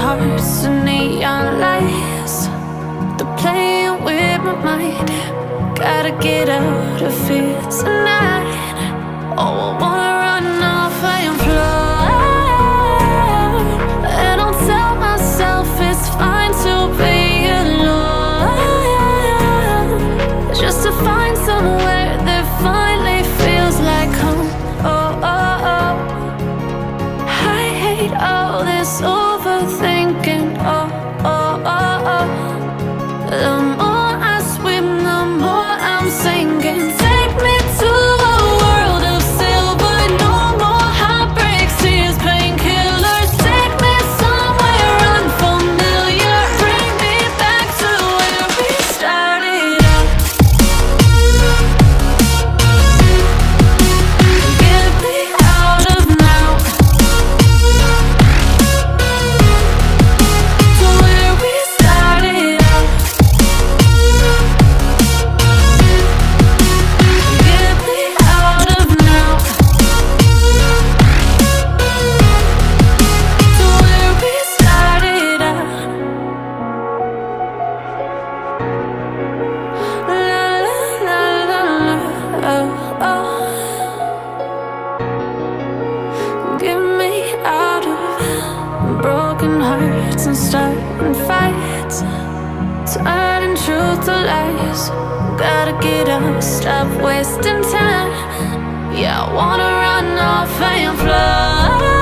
hearts and neon lights. They're playing with my mind. Gotta get out of here tonight. Oh, I wanna run off and fly. And I'll tell myself it's fine to be alone, just to find somewhere that finally feels like home. Oh, oh, oh. I hate all this overthinking. Oh, oh, oh, oh. The more I swim, the more I'm sinking. Take me to a world of silver. No more heartbreaks, tears, painkillers. Take me somewhere unfamiliar. Bring me back to where we started out. Get me out of now, to where we started out. Get me out of now, to where we started out. La la la la, oh, oh. Get me out of broken hearts and starting fights, turning truth to lies. Gotta get up, stop wasting time. Yeah, I wanna run off and fly.